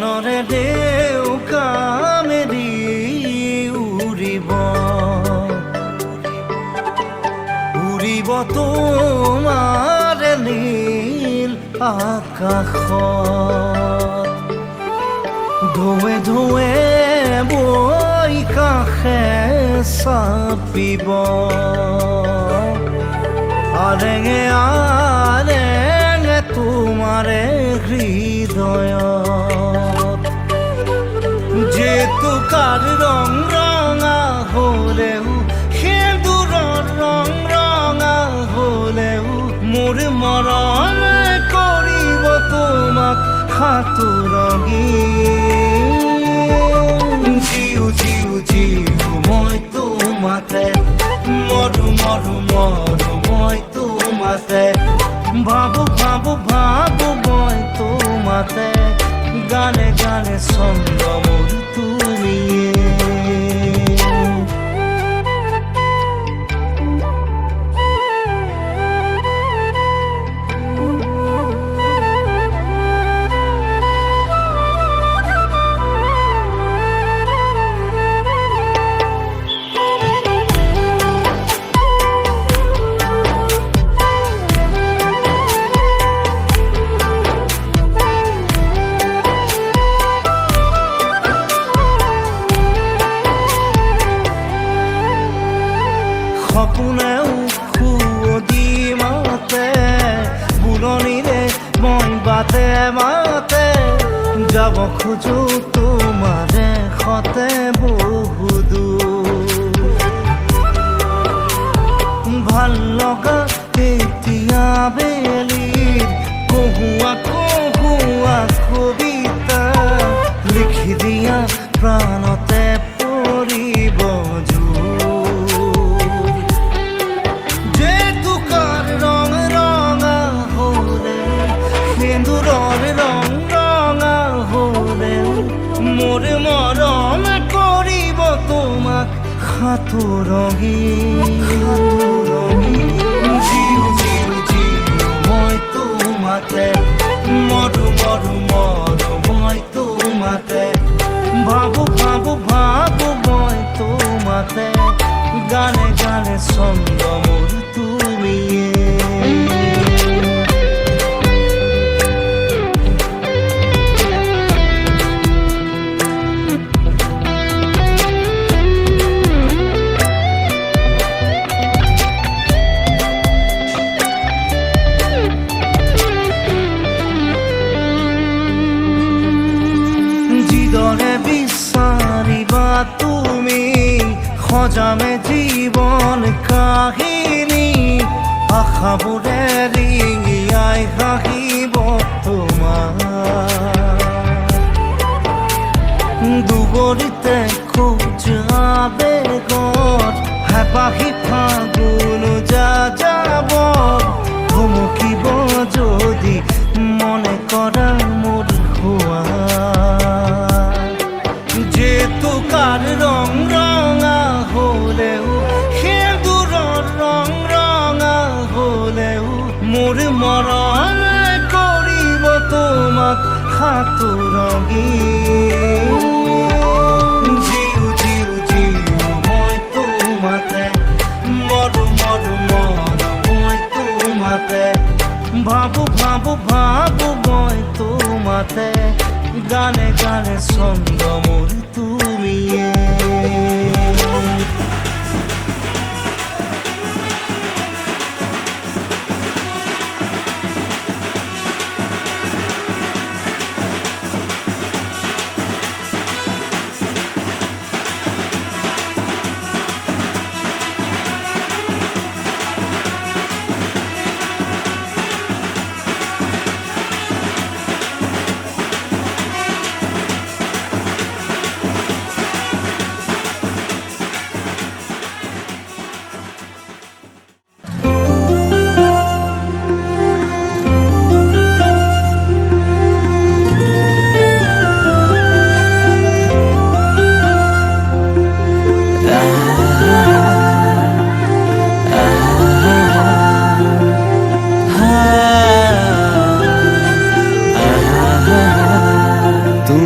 মনৰে ডেউকা মেলি উৰিব উৰিব তোমাৰ নীল আকাশত ঢৌৱে ঢৌৱে বৈ কাষে চাপিব আৰেঙে আৰেঙে তোমাৰে হৃদয়ত জেতুকাৰ ৰং ৰঙা হ'লেও সেন্দুৰৰ ৰং ৰঙা হ'লেও মোৰ মৰম কৰিব তোমাক সাঁতুৰঙি জিউ জিউ জিউ মই তোমাতে মৰো মৰো মৰো মই তোমাতে ভাবো ভাবো ভাবো মই তোমাতে গানে গানে ছন্দ মোৰ তুমিয়ে সপোনেও খুদি মাতে বুলনিৰে মই বাটে মাতে যাব খোজো তোমাৰে সতে বহুদূৰ ভাল লগা এতিয়া বেলিৰ কহুৱা কহুৱা কবিতা লিখি দিয়া প্ৰাণতে পৰিব মোৰ মৰম কৰিব তোমাক সাঁতুৰঙি জিউ জিউ জিউ মই তোমাতে মৰো মৰো মৰো মই তোমাতে ভাবো ভাবো ভাবো মই তোমাতে গানে গানে ছন্দ মোৰ তুমিয়ে যিদৰে বিচাৰিবা তুমি সজামে জীৱন কাহিনী আশাবোৰে ৰিঙিয়াই হাঁহিব তোমাৰ দুবৰিতে খোজ আবেগত হেঁপাহি ফাগুন যাব ভুমুকিব যদি মনে কৰা মোৰ হোৱা জেতুকাৰ ৰং ৰঙা হ'লেও সেন্দুৰৰ ৰং ৰঙা হ'লেও মোৰ মৰম কৰিব তোমাক সাঁতুৰঙি জিউ জিউ জিউ মই তোমাতে মৰো মৰো মৰো মই তোমাতে ভাবো ভাবো ভাবো মই তোমাতে গানে গানে ছন্দ মোৰ তুমিয়ে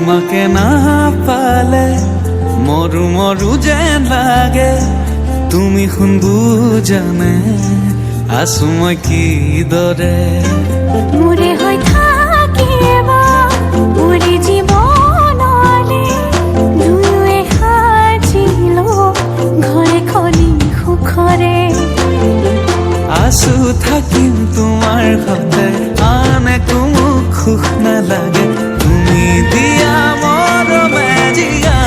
তোমাকে না পালে মৰু মৰু যেন লাগে তুমি শুন বুজানে আছো মই কিদৰে মোৰে হৈ থাকিব মোৰে জীৱনলে দুয়োৱে সাজিলো ঘৰে খনি সুখৰে আছো থাকিম তোমাৰ সতে আন একো মোক সুখ নালাগে তুমি দিয়া মৰমে জিয়া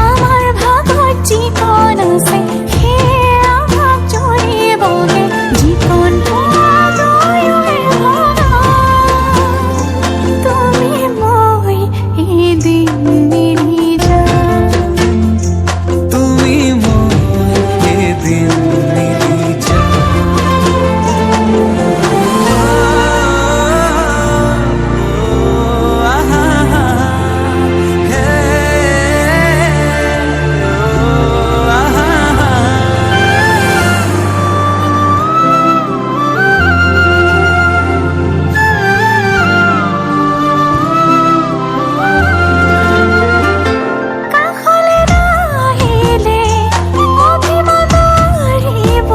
আমাৰ ভাগত জীৱন আছে সেয়া ভাগ জৰিবগে জীৱন দুয়োৱে ভৰা তুমি মই এদিন মিলি যাম তুমি মই এদিন মিলি কাষলে নাহিলে অভিমান আহিব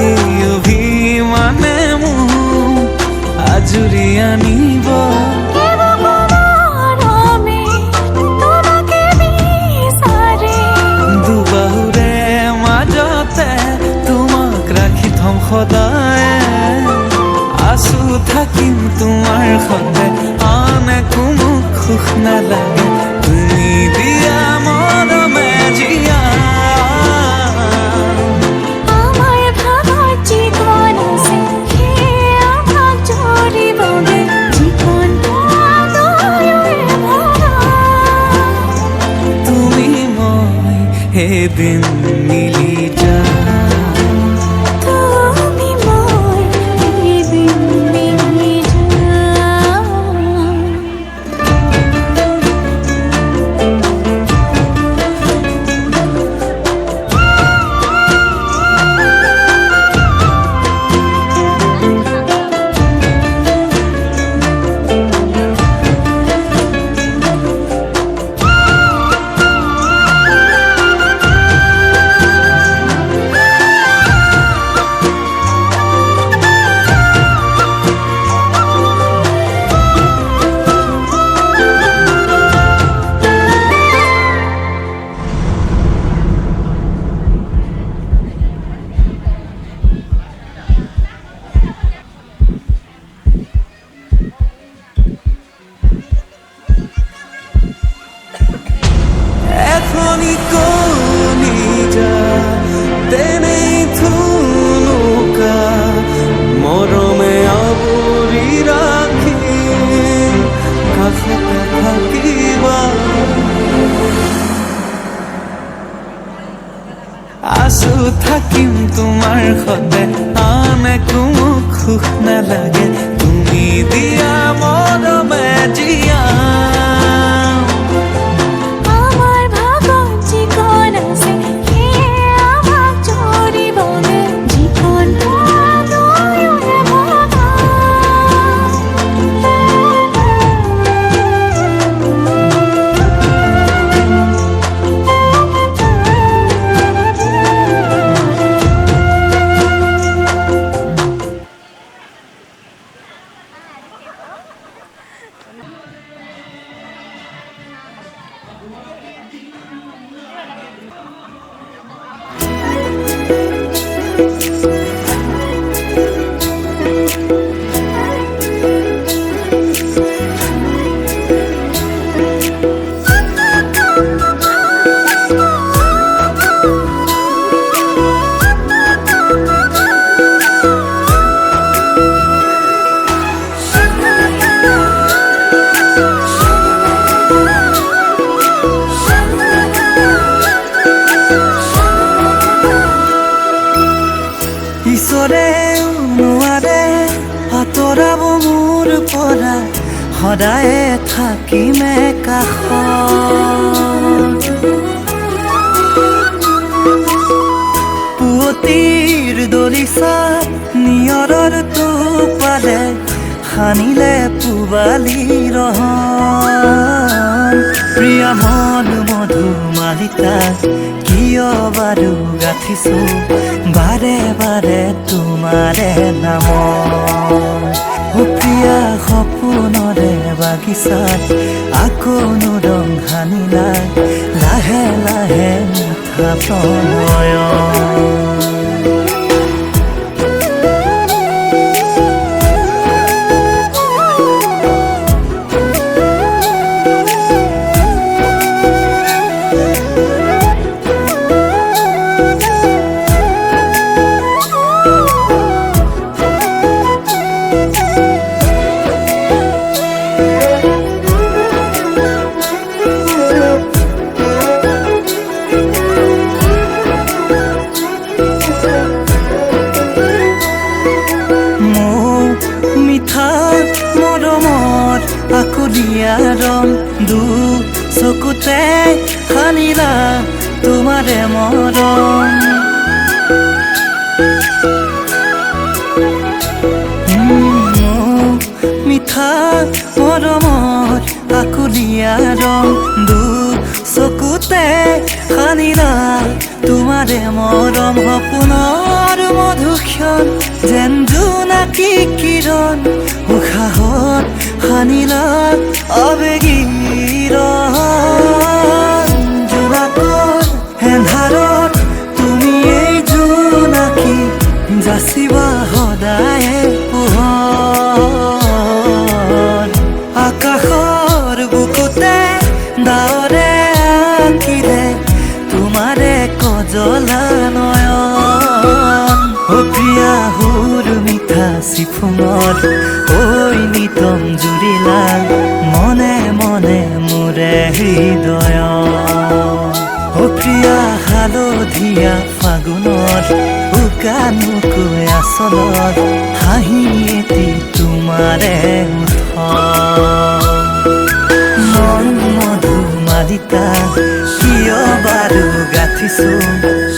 এই অভিমানে মোক আজুৰি আনিব মৰমে তোমাকে বিচাৰে দুবাহুৰে মাজতে তোমাক ৰাখি থম সদায় আছো থাকিম তোমাৰ সতে আন একো মোক সুখ নালাগে তুমি দিয়া মৰমে জিয়া আমাৰ ভাগত জীৱন আছে সেয়া ভাগ জৰিবগে জীৱন দুয়োৱে ভৰা তুমি মই এদিন মিলি যাম তুমি মই এদিন মিলি যাম এখনি কলিজা তেনেই থুনুকা মৰমে আৱৰি ৰাখি কাষতে থাকিবা আছো থাকিম তোমাৰ সতে আন একো মোক সুখ নালাগে তুমি দিয়া মৰমে জিয়া আমাৰ ভাগত জীৱন আছে সেয়া ভাগ জৰিবগে জীৱন দুয়োৱে ভৰা ঈশ্বৰেও নোৱাৰে আঁতৰাব মোৰ পৰা সদায়ে থাকিমে কাষত পুৱতিৰ দলিচাত নিয়ৰৰ টোপালে সানিলে পুবালি ৰহন প্ৰিয়া মন মধুমালিকা কিয় বাৰু গাঁঠিছো বাৰে বাৰে তোমাৰে নাম প্ৰিয়া সপোনৰে বাগিচাত আকৌনো ৰং সানিলাই লাহে লাহে মিঠা প্ৰণয় আকুলিয়া ৰং দু চকুতে সানিলা তোমাৰে মৰম মিঠা মৰমত আকুলিয়া ৰং দু চকুতে সানিলা তোমাৰে মৰম সপোনৰ মধুক্ষণ যেন জোনাকী কিৰণ উশাহত সানিলা আবেগীৰ জোনাকৰ এন্ধাৰত তুমি এই জোনাকী যাচিবা সদায়ে পোহৰ আকাশৰ বুকুতে ডাৱৰে আঁকিলে তোমাৰে কজলা নয়ন প্ৰিয়া সুৰ মিঠা চিফুঙত ঐ নিতম জুৰিলা মনে মনে মোৰে হৃদয় প্ৰিয়া হালধীয়া ফাগুনত উকানুকৈ আচলত হাঁহি এটি তোমাৰে মন মধুমালিকা কিয় বাৰু গাঁঠিছো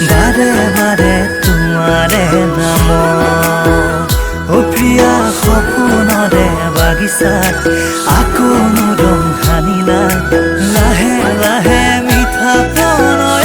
বাৰে বাৰে তোমাৰে নাম প্ৰিয়া সপোনৰে বাগিচাত আকৌনো ৰং সানিলা লাহে লাহে মিঠা প্ৰণয়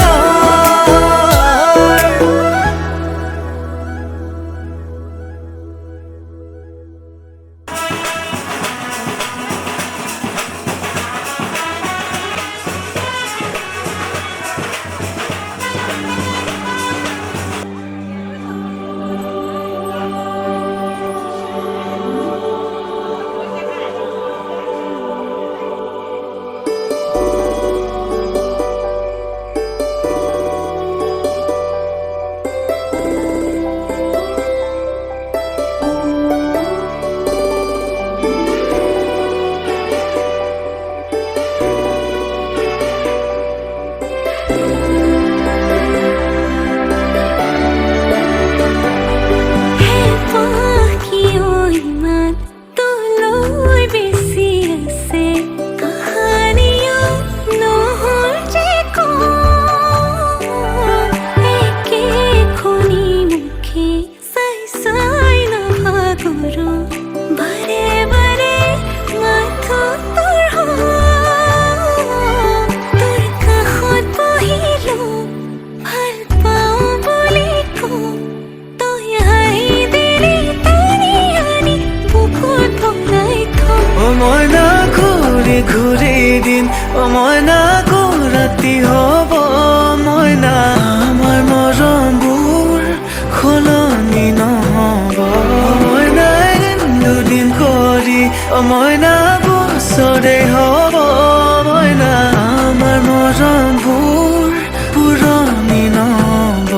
ঘূৰি দিন মইনা ৰাতি হ'ব মইনা আমাৰ মৰমবোৰ সলনি নহ'ব মইনা এদিন দুদিন কৰি মইনা বছৰে হ'ব মইনা আমাৰ মৰমবোৰ পুৰণি নহ'ব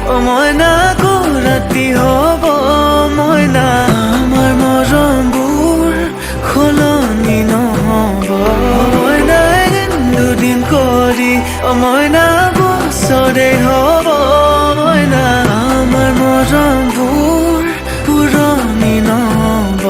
অ মইনা আকৌ ৰাতি হ'ব মইনা আমাৰ মৰমবোৰ সলনি নহ'ব মইনা এদিন দুদিন কৰি অ মইনা বছৰে হ'ব মইনা আমাৰ মৰমবোৰ পুৰণি নহ'ব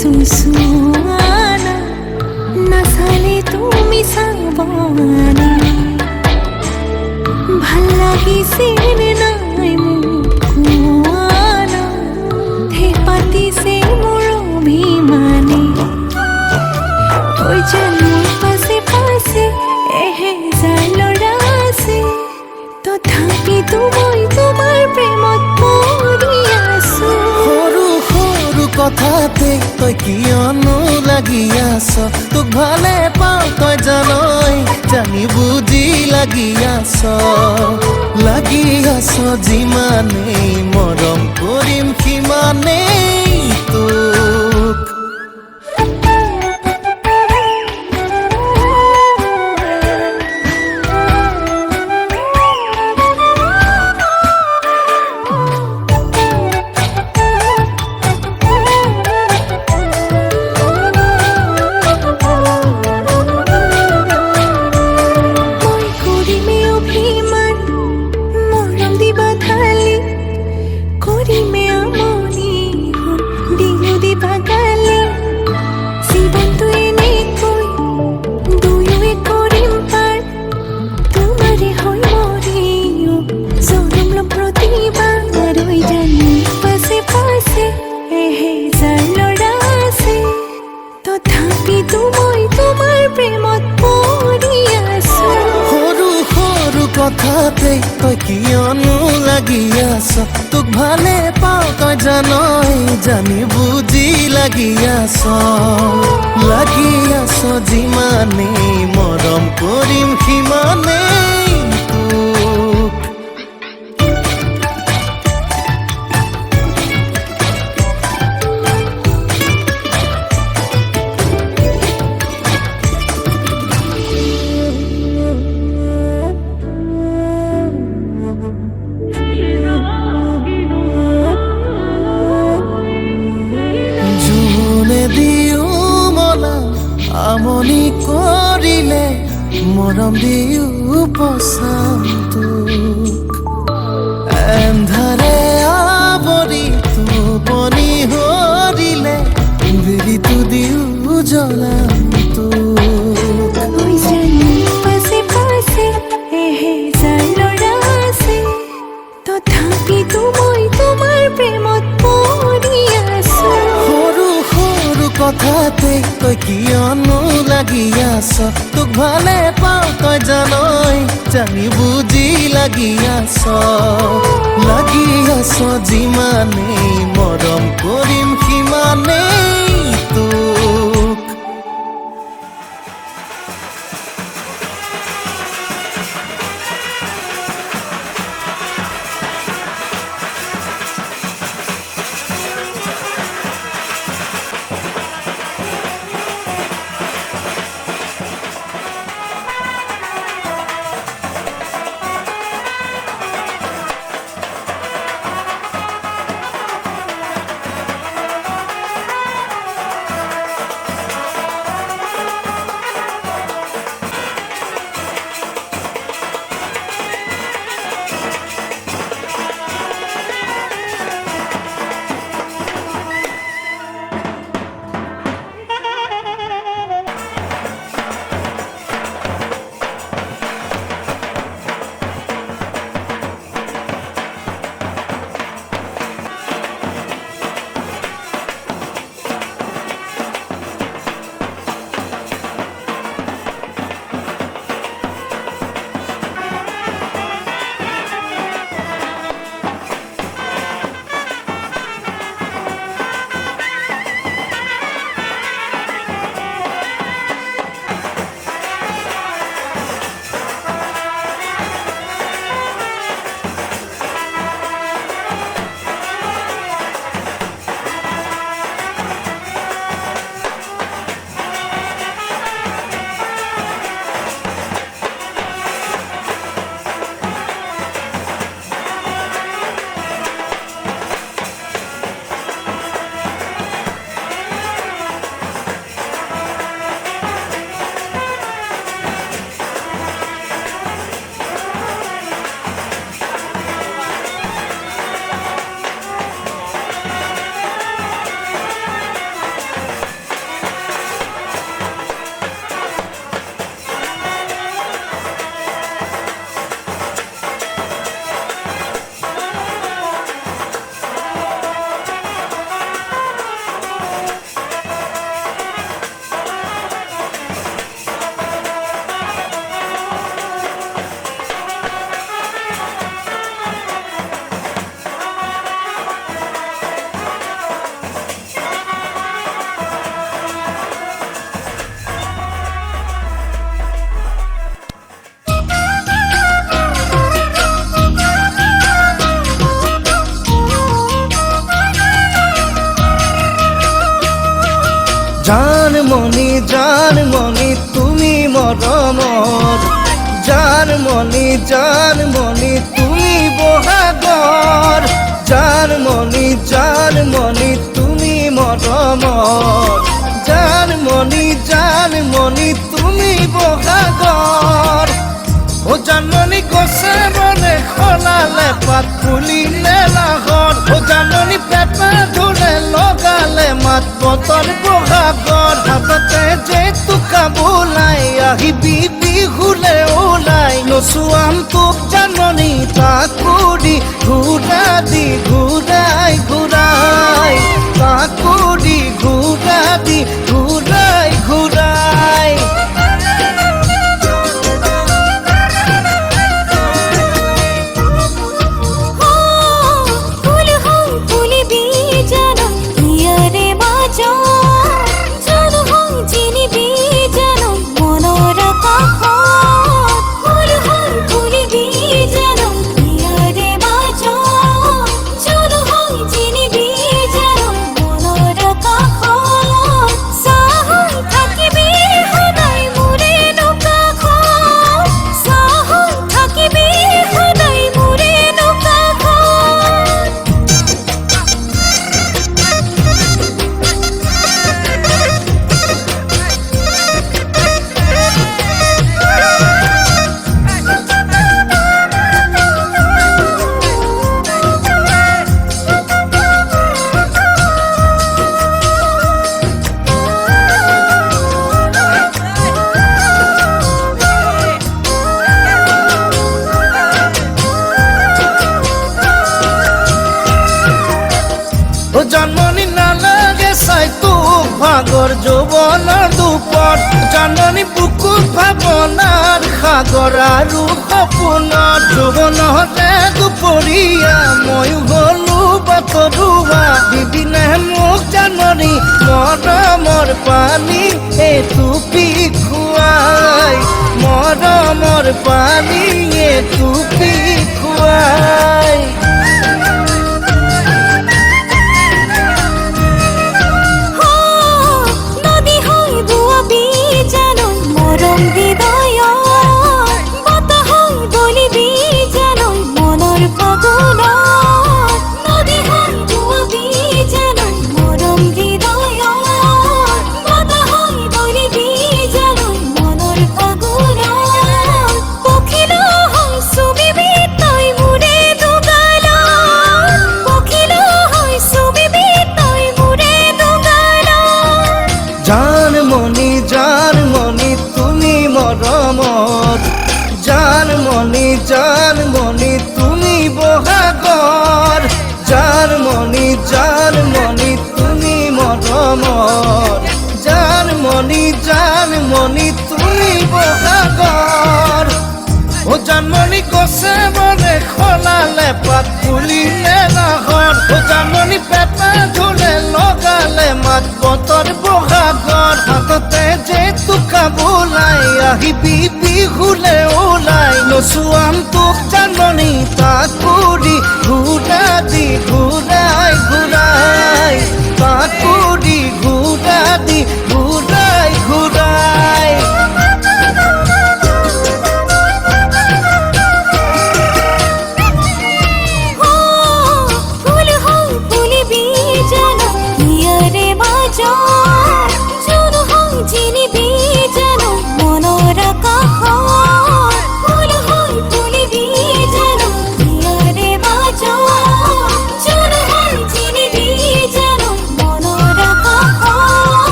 চুচুৱানা নাচালে তুমি চাবনে ভাল লাগিছে নে নাই মোক কোৱানা ঢেৰ পাতিছে মোৰ অভিমানে ঐ জানো পাছে পাছে এহেজাৰ ল'ৰা আছে তথাপিতো মই তোমাৰ প্ৰেমত পৰি আছো সৰু সৰু কথাতে তই কিয়নো লাগি আছ তোক ভালে পাওঁ তই জানই জানি বুজি লাগি আছ যিমানেই মৰম কৰিম সিমানেই তোক কথাতে তই কিয়নো লাগি আছ তোক ভালে পাওঁ তই জানই জানি বুজি লাগি আছ যিমানেই মৰম কৰিম সিমানেই তোক আমনি কৰিলে মৰম দিও পচান্তোক এন্ধাৰে আৱৰি টোপনি হৰিলে বিৰিটো দিও জ্বলান্তোক পাছে পাছে এহেজাৰ ল'ৰা আছে তথাপিতো মই তোমাৰ প্ৰেমত পৰি আছো সৰু সৰু কথাতে তই কিয়নো লাগি আছ তোক ভালে পাওঁ তই জানই জানি বুজি লাগি আছ যিমানেই মৰম কৰিম সিমানেই তোক জানমণি তুমি মৰমৰ জানমণি তুমি বহাগৰ জানমণি তুমি মৰমৰ জানমণি তুমি বহাগৰ ও জানমণি গছে বনে খলালে পাত ফুলিলে লাহৰ ও জানমণি পেটা ধুলে লগালে মাত বতৰ বহাগৰ হাততে যে টোকা বোলাই আহিবি বিহুলে ওলাই নচুৱাম তোক জানমণি তাকো দি ঘূৰাই তাকো দি ঘূৰাই ও জানমণি নালাগে চাই তোক ভাগৰ যৌৱনৰ দুপত জানমণি বুকুত ভাৱনাৰ সাগৰ আৰু সপোনত যৌৱনতে দুপৰীয়া ময়ো হলো বাটৰুৱা দিদিনে মোক জানমণি মৰমৰ পানী এটুপি খুৱাই মৰমৰ পানী এটুপি খুৱাই জানমণি তুমি মৰমৰ জানমণি তুমি বহাগৰ জানমণি তুমি মৰমৰ জানমণি তুমি বহাগৰ ও জানমণি গছে বনে খলালে পাত ফুলিলে লাহৰ ও জানমণি পেটা ধুলে লগালে মাত বতৰ বহাগৰ হাততে যে টোকা বোলাই আহিবি বিহুলে ওলাই নচুৱাম তোক জানমণি তাকো